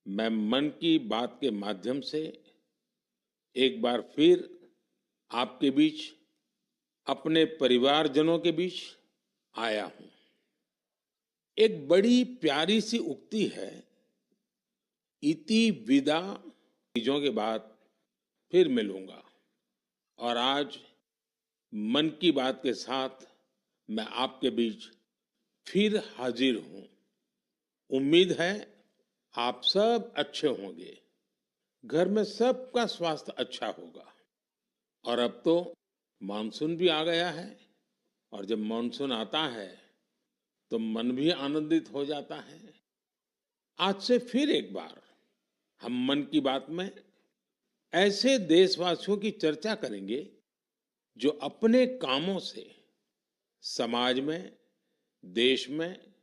मैं मन की बात के माध्यम से एक बार फिर आपके बीच, अपने परिवारजनों के बीच आया हूं। एक बड़ी प्यारी सी उक्ति है, इति विदा। चीजों के बाद फिर मिलूंगा। और आज मन की बात के साथ मैं आपके बीच फिर हाजिर हूं। उम्मीद है आप सब अच्छे होंगे, घर में सबका स्वास्थ्य अच्छा होगा। और अब तो मानसून भी आ गया है, और जब मानसून आता है तो मन भी आनंदित हो जाता है। आज से फिर एक बार हम मन की बात में ऐसे देशवासियों की चर्चा करेंगे जो अपने कामों से समाज में, देश में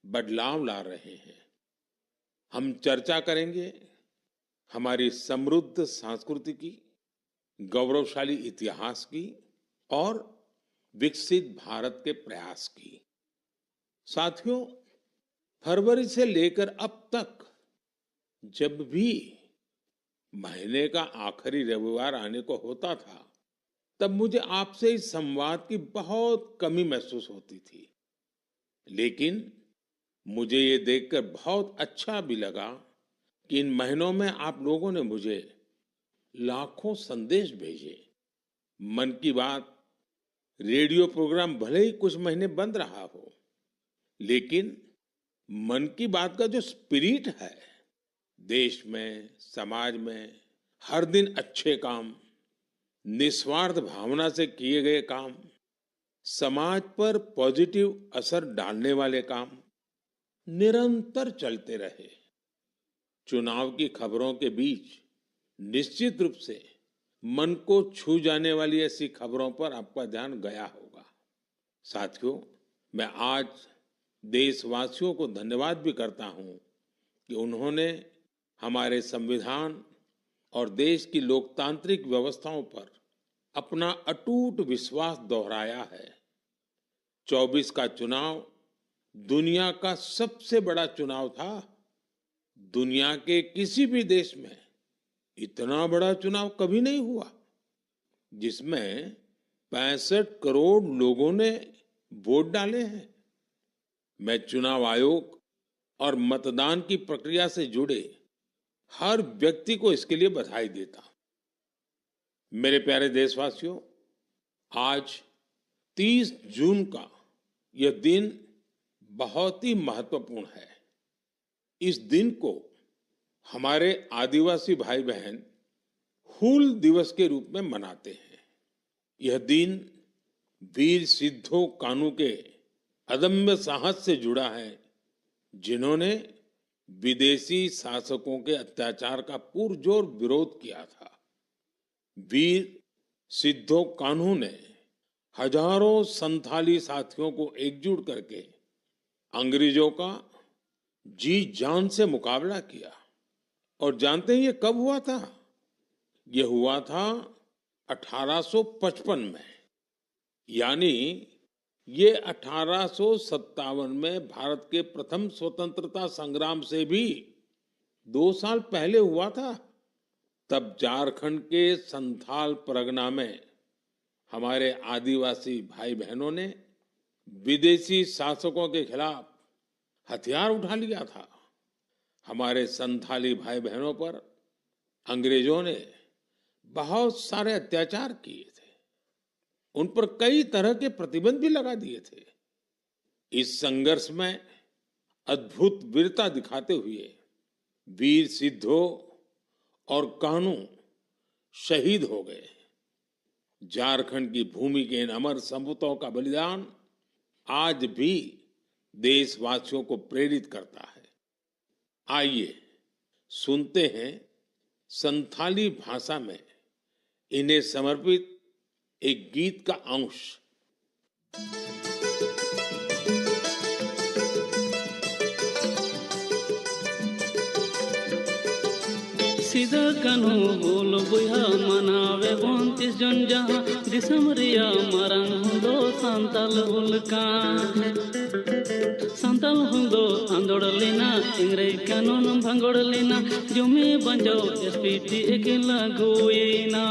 बदलाव ला रहे हैं। हम चर्चा करेंगे हमारी समृद्ध संस्कृति की, गौरवशाली इतिहास की और विकसित भारत के प्रयास की। साथियों, फरवरी से लेकर अब तक जब भी महीने का आखिरी रविवार आने को होता था, तब मुझे आपसे इस संवाद की बहुत कमी महसूस होती थी। लेकिन मुझे ये देखकर बहुत अच्छा भी लगा कि इन महीनों में आप लोगों ने मुझे लाखों संदेश भेजे। मन की बात रेडियो प्रोग्राम भले ही कुछ महीने बंद रहा हो, लेकिन मन की बात का जो स्पिरिट है, देश में, समाज में हर दिन अच्छे काम, निस्वार्थ भावना से किए गए काम, समाज पर पॉजिटिव असर डालने वाले काम निरंतर चलते रहे। चुनाव की खबरों के बीच निश्चित रूप से मन को छू जाने वाली ऐसी खबरों पर आपका ध्यान गया होगा। साथियों, मैं आज देशवासियों को धन्यवाद भी करता हूं कि उन्होंने हमारे संविधान और देश की लोकतांत्रिक व्यवस्थाओं पर अपना अटूट विश्वास दोहराया है। 24 का चुनाव दुनिया का सबसे बड़ा चुनाव था। दुनिया के किसी भी देश में इतना बड़ा चुनाव कभी नहीं हुआ, जिसमें 65 करोड़ लोगों ने वोट डाले हैं। मैं चुनाव आयोग और मतदान की प्रक्रिया से जुड़े हर व्यक्ति को इसके लिए बधाई देता हूं। मेरे प्यारे देशवासियों, आज 30 जून का यह दिन बहुत ही महत्वपूर्ण है। इस दिन को हमारे आदिवासी भाई बहन हूल दिवस के रूप में मनाते हैं। यह दिन वीर सिद्धो कान्हू के अदम्य साहस से जुड़ा है, जिन्होंने विदेशी शासकों के अत्याचार का पुरजोर विरोध किया था। वीर सिद्धो कान्हू ने हजारों संथाली साथियों को एकजुट करके अंग्रेजों का जी जान से मुकाबला किया। और जानते हैं ये कब हुआ था? ये हुआ था 1855 में। यानी ये 1857 में भारत के प्रथम स्वतंत्रता संग्राम से भी 2 साल पहले हुआ था। तब झारखंड के संथाल परगना में हमारे आदिवासी भाई बहनों ने विदेशी शासकों के खिलाफ हथियार उठा लिया था। हमारे संथाली भाई बहनों पर अंग्रेजों ने बहुत सारे अत्याचार किए थे। उन पर कई तरह के प्रतिबंध भी लगा दिए थे। इस संघर्ष में अद्भुत वीरता दिखाते हुए वीर सिद्धो और कान्हू शहीद हो गए। झारखंड की भूमि के इन अमर सपूतों का बलिदान आज भी देशवासियों को प्रेरित करता है। आइए सुनते हैं संथाली भाषा में इन्हें समर्पित एक गीत का अंश। सिदा कानू बोल बुहा मनावे 29 जन जहां दिसमरिया मरंग दो संताल हुलका संताल हुंदो आंदोड़लिना इंग्रेज कानून भंगोड़लिना जुमी बंजो एसपीटी एकिला गुइना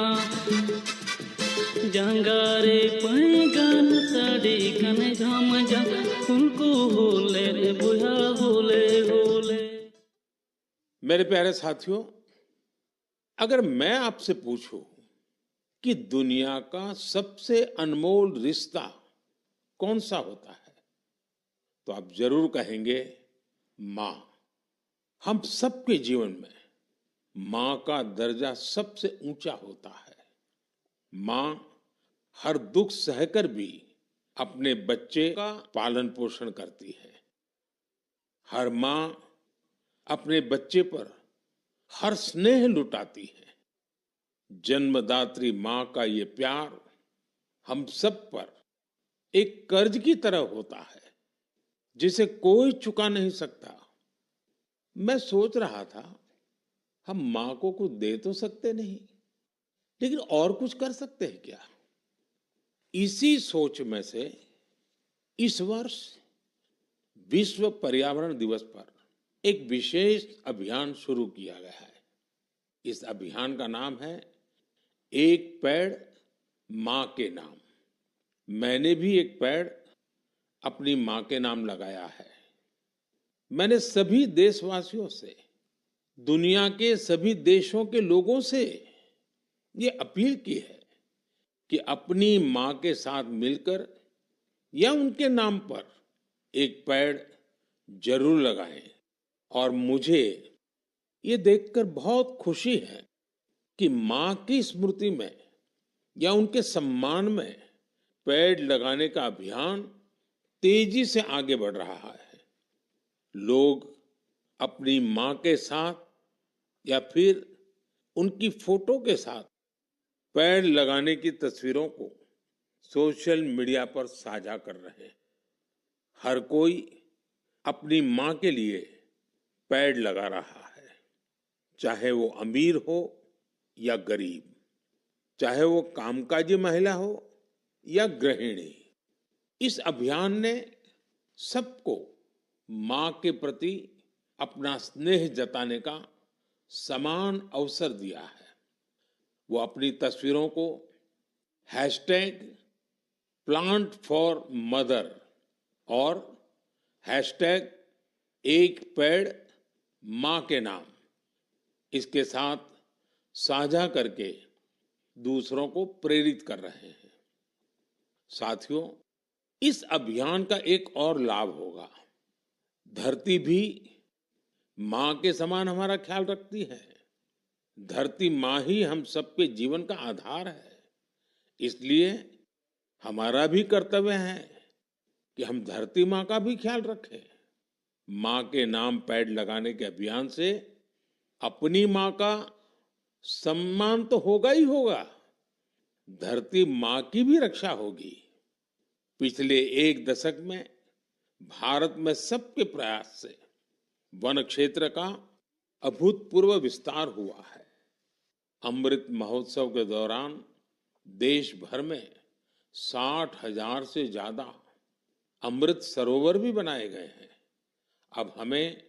जंगारे पैगान साड़ी कने झाम जा उनको होले रे बुहा होले होले। मेरे प्यारे साथियों, अगर मैं आपसे पूछूं कि दुनिया का सबसे अनमोल रिश्ता कौन सा होता है, तो आप जरूर कहेंगे मां। हम सबके जीवन में मां का दर्जा सबसे ऊंचा होता है। मां हर दुख सहकर भी अपने बच्चे का पालन पोषण करती है। हर मां अपने बच्चे पर हर स्नेह लुटाती है। जन्मदात्री मां का ये प्यार हम सब पर एक कर्ज की तरह होता है, जिसे कोई चुका नहीं सकता। मैं सोच रहा था, हम मां को कुछ दे तो सकते नहीं, लेकिन और कुछ कर सकते हैं क्या? इसी सोच में से इस वर्ष विश्व पर्यावरण दिवस पर एक विशेष अभियान शुरू किया गया है। इस अभियान का नाम है एक पेड़ मां के नाम। मैंने भी एक पेड़ अपनी मां के नाम लगाया है। मैंने सभी देशवासियों से, दुनिया के सभी देशों के लोगों से ये अपील की है कि अपनी मां के साथ मिलकर या उनके नाम पर एक पेड़ जरूर लगाएं। और मुझे ये देखकर बहुत खुशी है कि मां की स्मृति में या उनके सम्मान में पेड़ लगाने का अभियान तेजी से आगे बढ़ रहा है। लोग अपनी मां के साथ या फिर उनकी फोटो के साथ पेड़ लगाने की तस्वीरों को सोशल मीडिया पर साझा कर रहे हैं। हर कोई अपनी मां के लिए पेड़ लगा रहा है, चाहे वो अमीर हो या गरीब, चाहे वो कामकाजी महिला हो या गृहिणी। इस अभियान ने सबको मां के प्रति अपना स्नेह जताने का समान अवसर दिया है। वो अपनी तस्वीरों को हैशटैग प्लांट फॉर मदर और हैशटैग एक पेड़ मां के नाम, इसके साथ साझा करके दूसरों को प्रेरित कर रहे हैं। साथियों, इस अभियान का एक और लाभ होगा। धरती भी मां के समान हमारा ख्याल रखती है। धरती मां ही हम सबके जीवन का आधार है। इसलिए हमारा भी कर्तव्य है कि हम धरती मां का भी ख्याल रखें। मां के नाम पेड़ लगाने के अभियान से अपनी मां का सम्मान तो होगा ही होगा, धरती मां की भी रक्षा होगी। पिछले एक दशक में भारत में सबके प्रयास से वन क्षेत्र का अभूतपूर्व विस्तार हुआ है। अमृत महोत्सव के दौरान देश भर में 60,000 से ज्यादा अमृत सरोवर भी बनाए गए हैं। अब हमें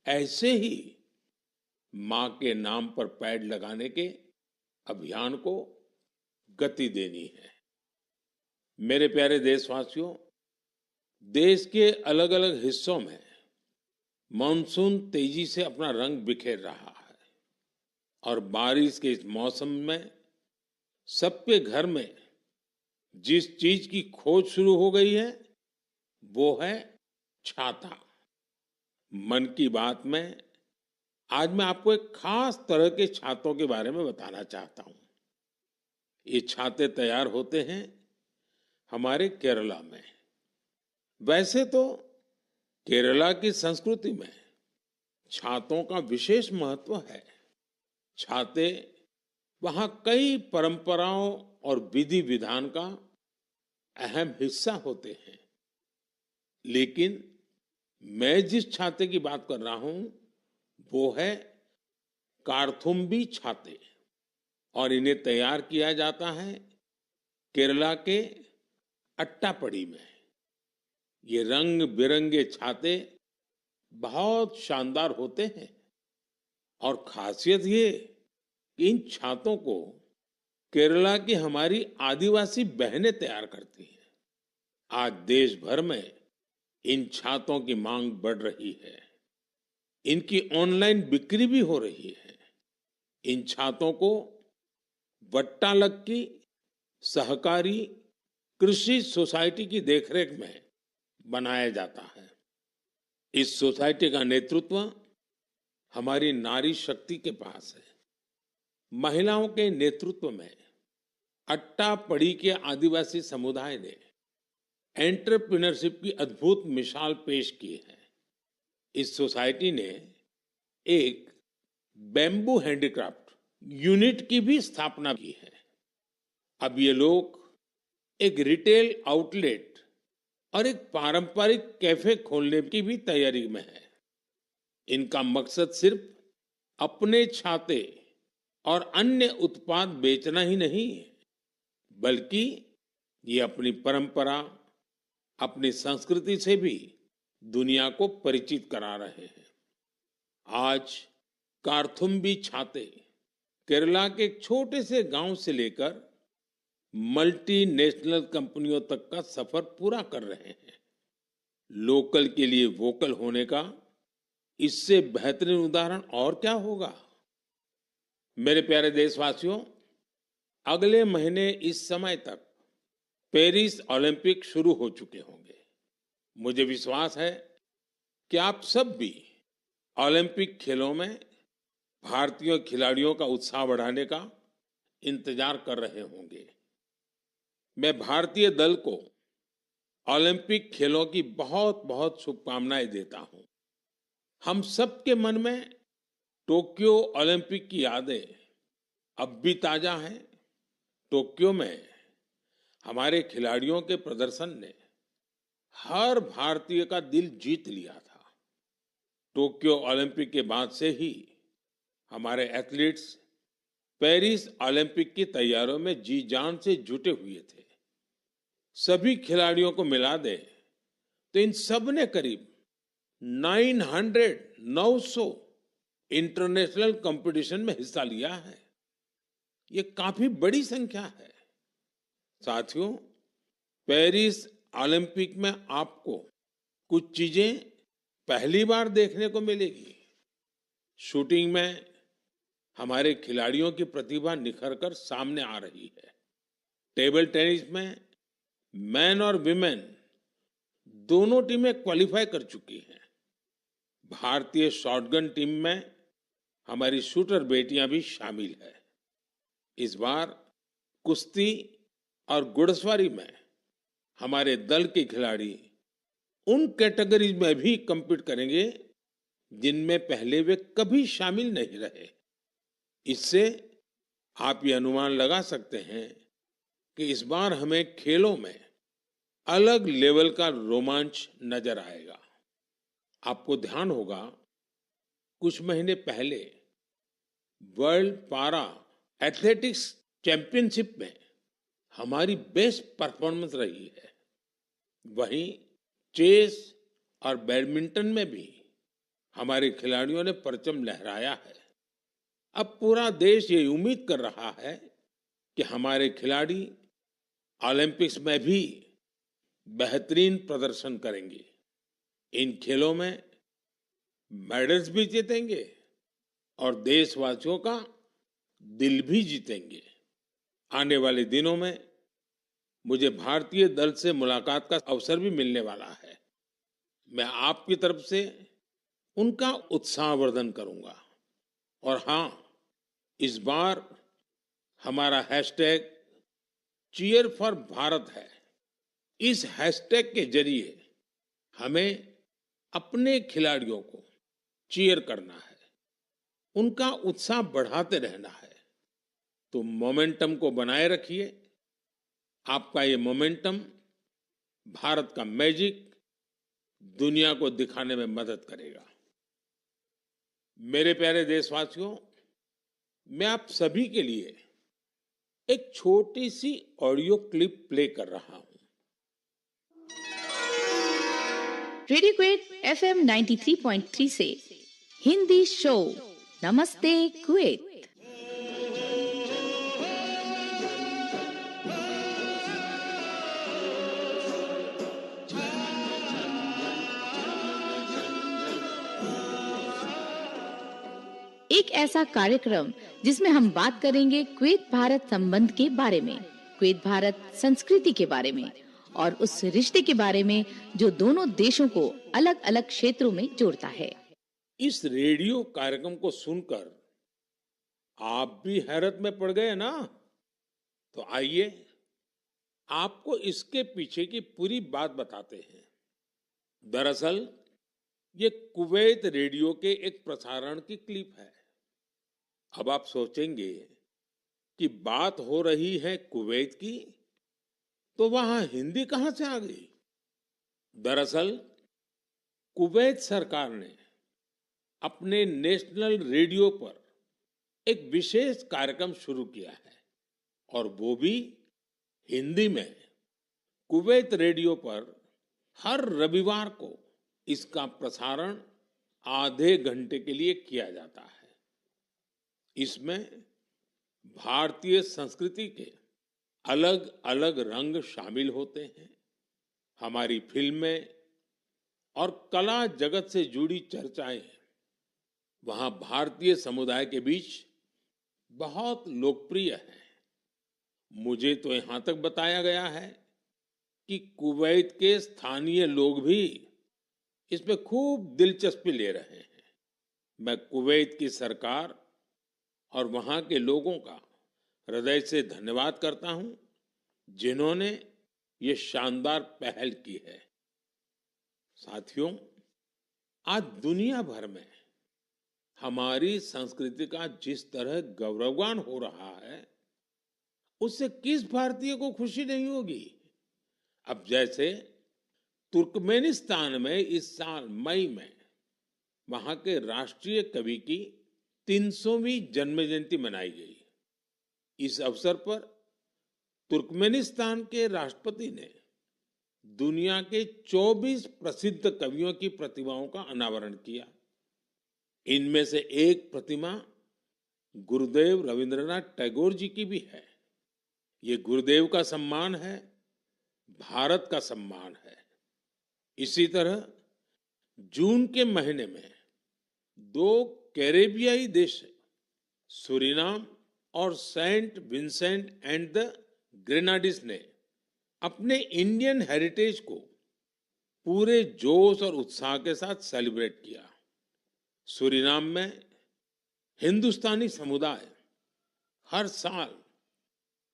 ऐसे ही मां के नाम पर पेड़ लगाने के अभियान को गति देनी है। मेरे प्यारे देशवासियों, देश के अलग अलग हिस्सों में मानसून तेजी से अपना रंग बिखेर रहा है और बारिश के इस मौसम में सबके घर में जिस चीज की खोज शुरू हो गई है वो है छाता। मन की बात में आज मैं आपको एक खास तरह के छातों के बारे में बताना चाहता हूं। ये छाते तैयार होते हैं हमारे केरला में। वैसे तो केरला की संस्कृति में छातों का विशेष महत्व है। छाते वहां कई परंपराओं और विधि विधान का अहम हिस्सा होते हैं। लेकिन मैं जिस छाते की बात कर रहा हूं वो है कार्थुम्बी छाते और इन्हें तैयार किया जाता है केरला के अट्टापडी में। ये रंग बिरंगे छाते बहुत शानदार होते हैं और खासियत ये कि इन छातों को केरला की हमारी आदिवासी बहनें तैयार करती हैं। आज देश भर में इन छातों की मांग बढ़ रही है। इनकी ऑनलाइन बिक्री भी हो रही है। इन छातों को वट्टालक्की सहकारी कृषि सोसाइटी की देखरेख में बनाया जाता है। इस सोसाइटी का नेतृत्व हमारी नारी शक्ति के पास है। महिलाओं के नेतृत्व में अट्टापडी के आदिवासी समुदाय ने एंटरप्रेन्योरशिप की अद्भुत मिसाल पेश की है। इस सोसाइटी ने एक बैम्बू हैंडीक्राफ्ट यूनिट की भी स्थापना की है। अब ये लोग एक रिटेल आउटलेट और एक पारंपरिक कैफे खोलने की भी तैयारी में है। इनका मकसद सिर्फ अपने छाते और अन्य उत्पाद बेचना ही नहीं है, बल्कि ये अपनी परंपरा, अपनी संस्कृति से भी दुनिया को परिचित करा रहे हैं। आज कार्थुम्बी छाते केरला के एक छोटे से गांव से लेकर मल्टीनेशनल कंपनियों तक का सफर पूरा कर रहे हैं। लोकल के लिए वोकल होने का इससे बेहतरीन उदाहरण और क्या होगा। मेरे प्यारे देशवासियों, अगले महीने इस समय तक पेरिस ओलंपिक शुरू हो चुके होंगे। मुझे विश्वास है कि आप सब भी ओलंपिक खेलों में भारतीय खिलाड़ियों का उत्साह बढ़ाने का इंतजार कर रहे होंगे। मैं भारतीय दल को ओलंपिक खेलों की बहुत बहुत शुभकामनाएं देता हूं। हम सबके मन में टोक्यो ओलंपिक की यादें अब भी ताजा हैं। टोक्यो में हमारे खिलाड़ियों के प्रदर्शन ने हर भारतीय का दिल जीत लिया था। टोक्यो ओलंपिक के बाद से ही हमारे एथलीट्स पेरिस ओलंपिक की तैयारियों में जी जान से जुटे हुए थे। सभी खिलाड़ियों को मिला दे तो इन सब ने करीब 900 इंटरनेशनल कंपटीशन में हिस्सा लिया है। ये काफी बड़ी संख्या है। साथियों, पेरिस ओलंपिक में आपको कुछ चीजें पहली बार देखने को मिलेगी। शूटिंग में हमारे खिलाड़ियों की प्रतिभा निखर कर सामने आ रही है। टेबल टेनिस में मैन और विमेन दोनों टीमें क्वालिफाई कर चुकी हैं। भारतीय शॉटगन टीम में हमारी शूटर बेटियां भी शामिल है। इस बार कुश्ती और घुड़सवारी में हमारे दल के खिलाड़ी उन कैटेगरीज में भी compete करेंगे जिनमें पहले वे कभी शामिल नहीं रहे। इससे आप ये अनुमान लगा सकते हैं कि इस बार हमें खेलों में अलग लेवल का रोमांच नजर आएगा। आपको ध्यान होगा, कुछ महीने पहले वर्ल्ड पारा एथलेटिक्स चैंपियनशिप में हमारी बेस्ट परफॉर्मेंस रही है। वहीं चेस और बैडमिंटन में भी हमारे खिलाड़ियों ने परचम लहराया है। अब पूरा देश ये उम्मीद कर रहा है कि हमारे खिलाड़ी ओलंपिक्स में भी बेहतरीन प्रदर्शन करेंगे। इन खेलों में मेडल्स भी जीतेंगे और देशवासियों का दिल भी जीतेंगे। आने वाले दिनों में मुझे भारतीय दल से मुलाकात का अवसर भी मिलने वाला है। मैं आपकी तरफ से उनका उत्साहवर्धन करूंगा। और हाँ, इस बार हमारा हैशटैग चीयर फॉर भारत है। इस हैशटैग के जरिए हमें अपने खिलाड़ियों को चीयर करना है, उनका उत्साह बढ़ाते रहना है। तो मोमेंटम को बनाए रखिए। आपका ये मोमेंटम भारत का मैजिक दुनिया को दिखाने में मदद करेगा। मेरे प्यारे देशवासियों, मैं आप सभी के लिए एक छोटी सी ऑडियो क्लिप प्ले कर रहा हूं। रेडियो क्वेट एफएम 93.3 से हिंदी शो नमस्ते कुवैत। एक ऐसा कार्यक्रम जिसमें हम बात करेंगे कुवैत भारत संबंध के बारे में, कुवैत भारत संस्कृति के बारे में और उस रिश्ते के बारे में जो दोनों देशों को अलग-अलग क्षेत्रों में जोड़ता है। इस रेडियो कार्यक्रम को सुनकर आप भी हैरत में पड़ गए ना? तो आइए आपको इसके पीछे की पूरी बात बताते हैं। दरअसल ये कुवैत रेडियो के एक प्रसारण की क्लिप है। अब आप सोचेंगे कि बात हो रही है कुवैत की, तो वहां हिंदी कहां से आ गई? दरअसल कुवैत सरकार ने अपने नेशनल रेडियो पर एक विशेष कार्यक्रम शुरू किया है और वो भी हिंदी में। कुवैत रेडियो पर हर रविवार को इसका प्रसारण आधे घंटे के लिए किया जाता है। इसमें भारतीय संस्कृति के अलग अलग रंग शामिल होते हैं। हमारी फिल्में और कला जगत से जुड़ी चर्चाएं वहां भारतीय समुदाय के बीच बहुत लोकप्रिय हैं। मुझे तो यहां तक बताया गया है कि कुवैत के स्थानीय लोग भी इसमें खूब दिलचस्पी ले रहे हैं। मैं कुवैत की सरकार और वहां के लोगों का हृदय से धन्यवाद करता हूं, जिन्होंने ये शानदार पहल की है। साथियों, आज दुनिया भर में हमारी संस्कृति का जिस तरह गौरवगान हो रहा है, उससे किस भारतीय को खुशी नहीं होगी? अब जैसे तुर्कमेनिस्तान में इस साल मई में वहां के राष्ट्रीय कवि की 300वीं जन्म जयंती मनाई गई। इस अवसर पर तुर्कमेनिस्तान के राष्ट्रपति ने दुनिया के 24 प्रसिद्ध कवियों की प्रतिमाओं का अनावरण किया। इनमें से एक प्रतिमा गुरुदेव रविंद्रनाथ टैगोर जी की भी है। ये गुरुदेव का सम्मान है, भारत का सम्मान है। इसी तरह जून के महीने में दो कैरेबियाई देश सूरीनाम और सेंट विंसेंट एंड द ग्रेनाडीज ने अपने इंडियन हेरिटेज को पूरे जोश और उत्साह के साथ सेलिब्रेट किया। सूरीनाम में हिंदुस्तानी समुदाय हर साल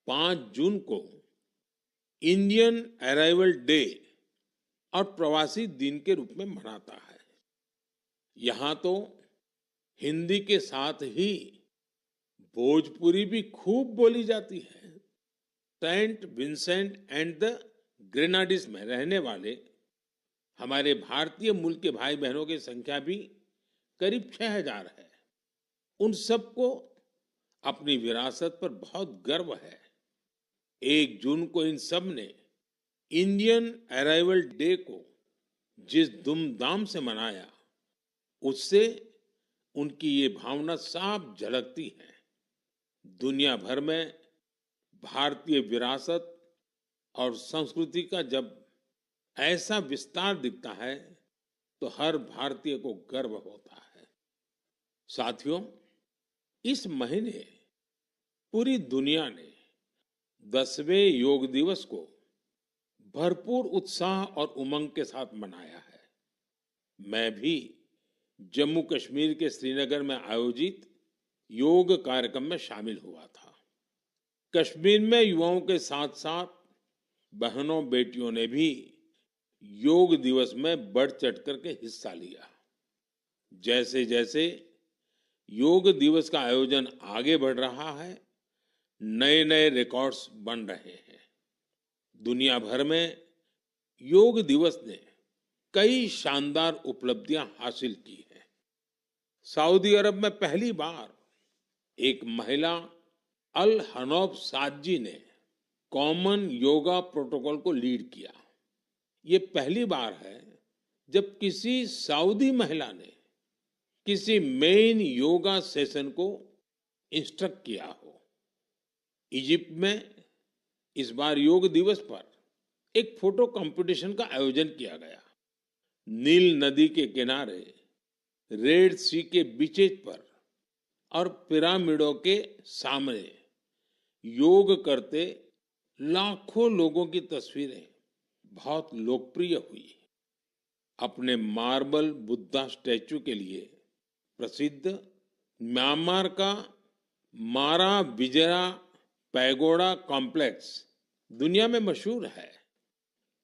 5 जून को इंडियन अराइवल डे और प्रवासी दिन के रूप में मनाता है। यहां तो हिंदी के साथ ही भोजपुरी भी खूब बोली जाती है। सेंट विंसेंट एंड द ग्रेनाडीज में रहने वाले हमारे भारतीय मूल के भाई बहनों की संख्या भी करीब 6000 है। उन सबको अपनी विरासत पर बहुत गर्व है। 1 जून को इन सब ने इंडियन अराइवल डे को जिस धूमधाम से मनाया, उससे उनकी ये भावना साफ झलकती है। दुनिया भर में भारतीय विरासत और संस्कृति का जब ऐसा विस्तार दिखता है, तो हर भारतीय को गर्व होता है। साथियों, इस महीने पूरी दुनिया ने 10वें योग दिवस को भरपूर उत्साह और उमंग के साथ मनाया है। मैं भी जम्मू कश्मीर के श्रीनगर में आयोजित योग कार्यक्रम में शामिल हुआ था। कश्मीर में युवाओं के साथ साथ बहनों बेटियों ने भी योग दिवस में बढ़ चढ़ करके हिस्सा लिया। जैसे जैसे योग दिवस का आयोजन आगे बढ़ रहा है, नए नए रिकॉर्ड्स बन रहे हैं। दुनिया भर में योग दिवस ने कई शानदार उपलब्धियां हासिल की हैं। सऊदी अरब में पहली बार एक महिला अल हनौफ साद जी ने कॉमन योगा प्रोटोकॉल को लीड किया। ये पहली बार है जब किसी सऊदी महिला ने किसी मेन योगा सेशन को इंस्ट्रक्ट किया हो। इजिप्ट में इस बार योग दिवस पर एक फोटो कंपटीशन का आयोजन किया गया। नील नदी के किनारे, रेड सी के बीचेज पर और पिरामिडों के सामने योग करते लाखों लोगों की तस्वीरें बहुत लोकप्रिय हुई। अपने मार्बल बुद्धा स्टैचू के लिए प्रसिद्ध म्यांमार का मारा विजया पैगोडा कॉम्प्लेक्स दुनिया में मशहूर है।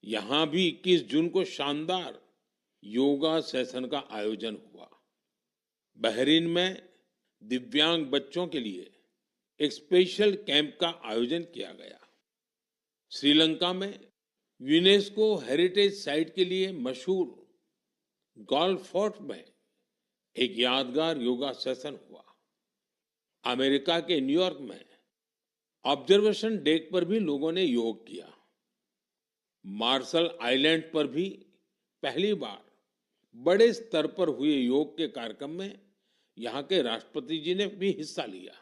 यहां भी 21 जून को शानदार योगा सेशन का आयोजन हुआ। बहरीन में दिव्यांग बच्चों के लिए एक स्पेशल कैंप का आयोजन किया गया। श्रीलंका में यूनेस्को हेरिटेज साइट के लिए मशहूर गोल्फ फोर्ट में एक यादगार योगा सेशन हुआ। अमेरिका के न्यूयॉर्क में ऑब्जर्वेशन डेक पर भी लोगों ने योग किया। मार्शल आइलैंड पर भी पहली बार बड़े स्तर पर हुए योग के कार्यक्रम में यहाँ के राष्ट्रपति जी ने भी हिस्सा लिया।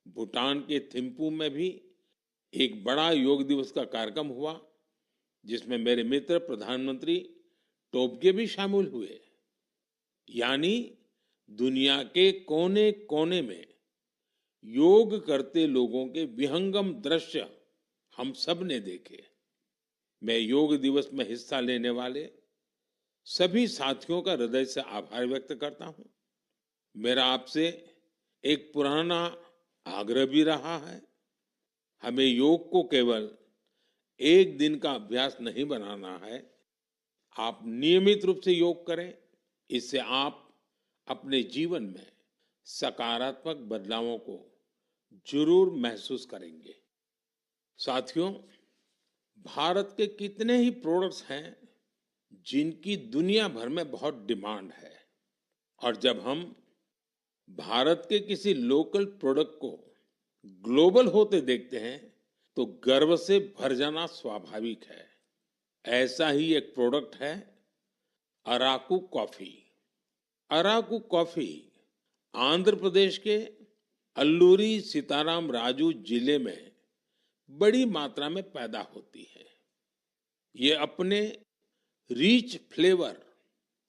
भूटान के थिम्पू में भी एक बड़ा योग दिवस का कार्यक्रम हुआ, जिसमें मेरे मित्र प्रधानमंत्री टोबगे भी शामिल हुए। यानी दुनिया के कोने कोने में योग करते लोगों के विहंगम दृश्य हम सब ने देखे। मैं योग दिवस में हिस्सा लेने वाले सभी साथियों का हृदय से आभार व्यक्त करता हूं। मेरा आपसे एक पुराना आग्रह भी रहा है। हमें योग को केवल एक दिन का अभ्यास नहीं बनाना है। आप नियमित रूप से योग करें। इससे आप अपने जीवन में सकारात्मक बदलावों को जरूर महसूस करेंगे। साथियों, भारत के कितने ही प्रोडक्ट्स हैं जिनकी दुनिया भर में बहुत डिमांड है, और जब हम भारत के किसी लोकल प्रोडक्ट को ग्लोबल होते देखते हैं तो गर्व से भर जाना स्वाभाविक है। ऐसा ही एक प्रोडक्ट है अराकू कॉफी। अराकू कॉफी आंध्र प्रदेश के अल्लूरी सीताराम राजू जिले में बड़ी मात्रा में पैदा होती है। ये अपने रिच फ्लेवर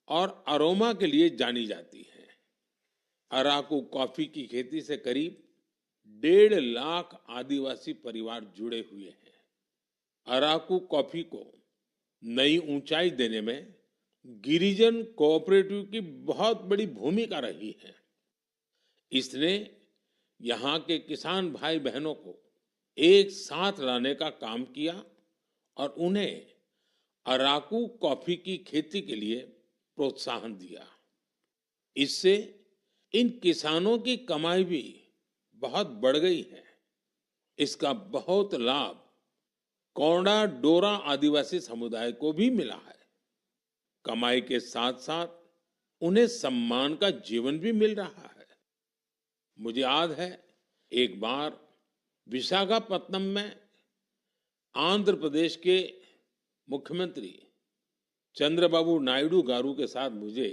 और अरोमा के लिए जानी जाती है। अराकू कॉफी की खेती से करीब 1.5 लाख आदिवासी परिवार जुड़े हुए हैं। अराकू कॉफी को नई ऊंचाई देने में गिरिजन कोऑपरेटिव की बहुत बड़ी भूमिका रही है। इसने यहाँ के किसान भाई बहनों को एक साथ लाने का काम किया और उन्हें अराकू कॉफी की खेती के लिए प्रोत्साहन दिया। इससे इन किसानों की कमाई भी बहुत बढ़ गई है। इसका बहुत लाभ कोंडा डोरा आदिवासी समुदाय को भी मिला है। कमाई के साथ साथ उन्हें सम्मान का जीवन भी मिल रहा है। मुझे याद है, एक बार विशाखापत्तनम में आंध्र प्रदेश के मुख्यमंत्री चंद्रबाबू नायडू गारू के साथ मुझे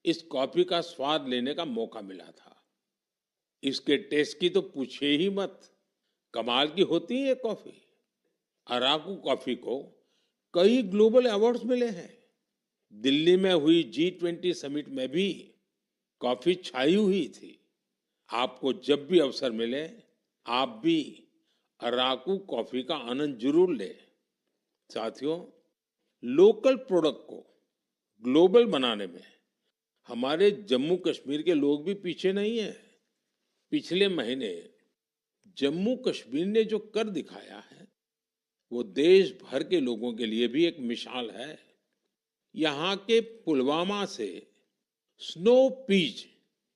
इस कॉफी का स्वाद लेने का मौका मिला था। इसके टेस्ट की तो पूछिए ही मत, कमाल की होती है ये कॉफी। अराकू कॉफी को कई ग्लोबल अवार्ड्स मिले हैं। दिल्ली में हुई G20 समिट में भी कॉफी छाई हुई थी। आपको जब भी अवसर मिले, आप भी अराकू कॉफी का आनंद जरूर लें। साथियों, लोकल प्रोडक्ट को ग्लोबल बनाने में हमारे जम्मू कश्मीर के लोग भी पीछे नहीं हैं। पिछले महीने जम्मू कश्मीर ने जो कर दिखाया है, वो देश भर के लोगों के लिए भी एक मिसाल है। यहाँ के पुलवामा से स्नो पीच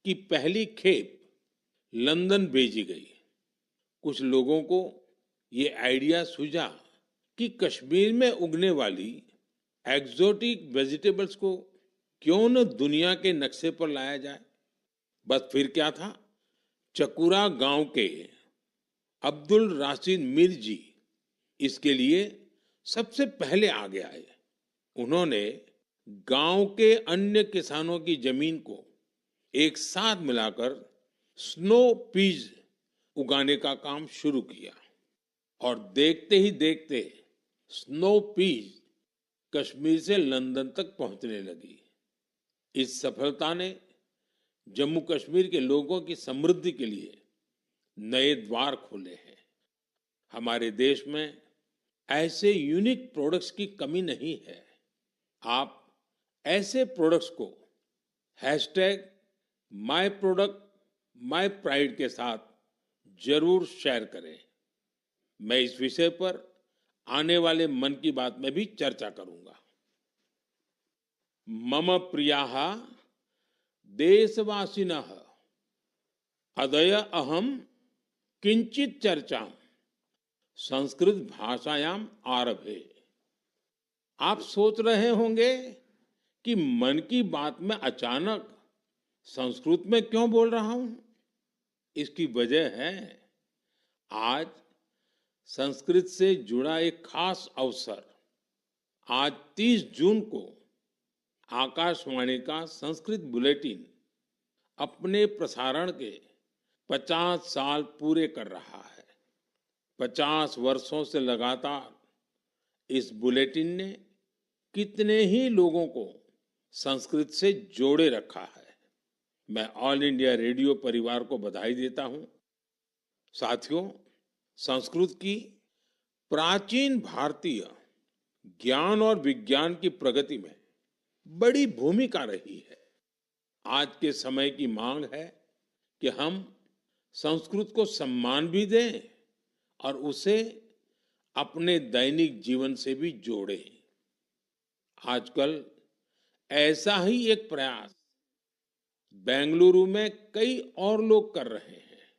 की पहली खेप लंदन भेजी गई। कुछ लोगों को ये आइडिया सूझा कि कश्मीर में उगने वाली एक्सोटिक वेजिटेबल्स को क्यों न दुनिया के नक्शे पर लाया जाए। बस फिर क्या था, चकुरा गांव के अब्दुल राशिद मीर जी इसके लिए सबसे पहले आगे आए। उन्होंने गांव के अन्य किसानों की जमीन को एक साथ मिलाकर स्नो पीज उगाने का काम शुरू किया और देखते ही देखते स्नो पीज कश्मीर से लंदन तक पहुंचने लगी। इस सफलता ने जम्मू कश्मीर के लोगों की समृद्धि के लिए नए द्वार खोले हैं। हमारे देश में ऐसे यूनिक प्रोडक्ट्स की कमी नहीं है। आप ऐसे प्रोडक्ट्स को hashtag my product my pride के साथ जरूर शेयर करें। मैं इस विषय पर आने वाले मन की बात में भी चर्चा करूंगा। मम प्रियाः देशवासिनः अद्य अहम किंचित चर्चा संस्कृत भाषायाम आरभे। आप सोच रहे होंगे कि मन की बात में अचानक संस्कृत में क्यों बोल रहा हूं। इसकी वजह है आज संस्कृत से जुड़ा एक खास अवसर। आज 30 जून को आकाशवाणी का संस्कृत बुलेटिन अपने प्रसारण के 50 साल पूरे कर रहा है। 50 वर्षों से लगातार इस बुलेटिन ने कितने ही लोगों को संस्कृत से जोड़े रखा है। मैं ऑल इंडिया रेडियो परिवार को बधाई देता हूं। साथियों, संस्कृत की प्राचीन भारतीय ज्ञान और विज्ञान की प्रगति में बड़ी भूमिका रही है। आज के समय की मांग है कि हम संस्कृत को सम्मान भी दें और उसे अपने दैनिक जीवन से भी जोड़ें। आजकल ऐसा ही एक प्रयास बेंगलुरु में कई और लोग कर रहे हैं।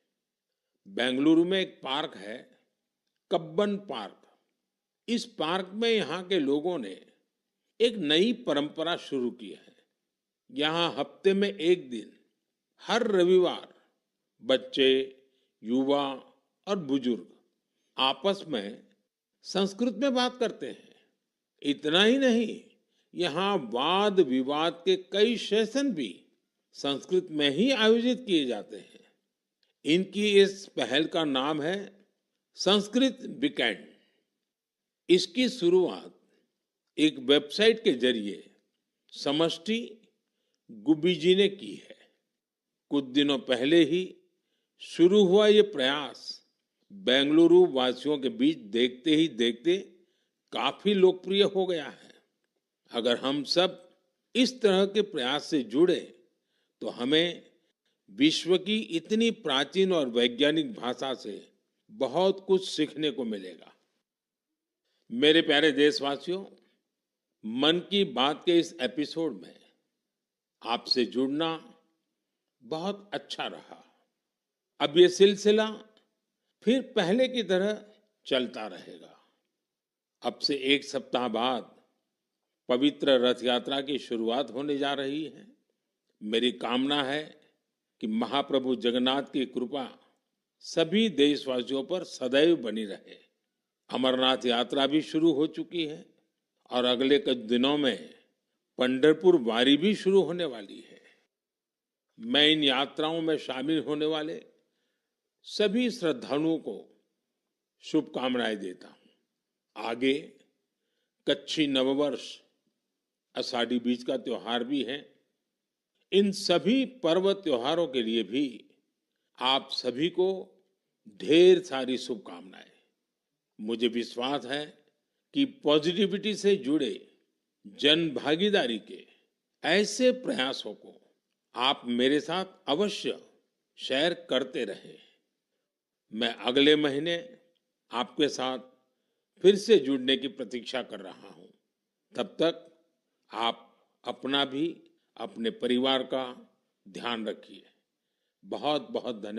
बेंगलुरु में एक पार्क है, कब्बन पार्क। इस पार्क में यहाँ के लोगों ने एक नई परंपरा शुरू की है। यहाँ हफ्ते में एक दिन हर रविवार बच्चे, युवा और बुजुर्ग आपस में संस्कृत में बात करते हैं। इतना ही नहीं, यहाँ वाद विवाद के कई सेशन भी संस्कृत में ही आयोजित किए जाते हैं। इनकी इस पहल का नाम है संस्कृत वीकेंड। इसकी शुरुआत एक वेबसाइट के जरिए समष्टि गुब्बी जी ने की है। कुछ दिनों पहले ही शुरू हुआ ये प्रयास बेंगलुरु वासियों के बीच देखते ही देखते काफी लोकप्रिय हो गया है। अगर हम सब इस तरह के प्रयास से जुड़े तो हमें विश्व की इतनी प्राचीन और वैज्ञानिक भाषा से बहुत कुछ सीखने को मिलेगा। मेरे प्यारे देशवासियों, मन की बात के इस एपिसोड में आपसे जुड़ना बहुत अच्छा रहा। अब ये सिलसिला फिर पहले की तरह चलता रहेगा। अब से एक सप्ताह बाद पवित्र रथ यात्रा की शुरुआत होने जा रही है। मेरी कामना है कि महाप्रभु जगन्नाथ की कृपा सभी देशवासियों पर सदैव बनी रहे। अमरनाथ यात्रा भी शुरू हो चुकी है और अगले कुछ दिनों में पंढरपुर वारी भी शुरू होने वाली है। मैं इन यात्राओं में शामिल होने वाले सभी श्रद्धालुओं को शुभकामनाएं देता हूं। आगे कच्छी नववर्ष, आषाढ़ी बीज का त्योहार भी है। इन सभी पर्व त्योहारों के लिए भी आप सभी को ढेर सारी शुभकामनाएं। मुझे विश्वास है कि पॉजिटिविटी से जुड़े जन भागीदारी के ऐसे प्रयासों को आप मेरे साथ अवश्य शेयर करते रहें। मैं अगले महीने आपके साथ फिर से जुड़ने की प्रतीक्षा कर रहा हूं। तब तक आप अपना भी, अपने परिवार का ध्यान रखिए। बहुत बहुत धन्यवाद।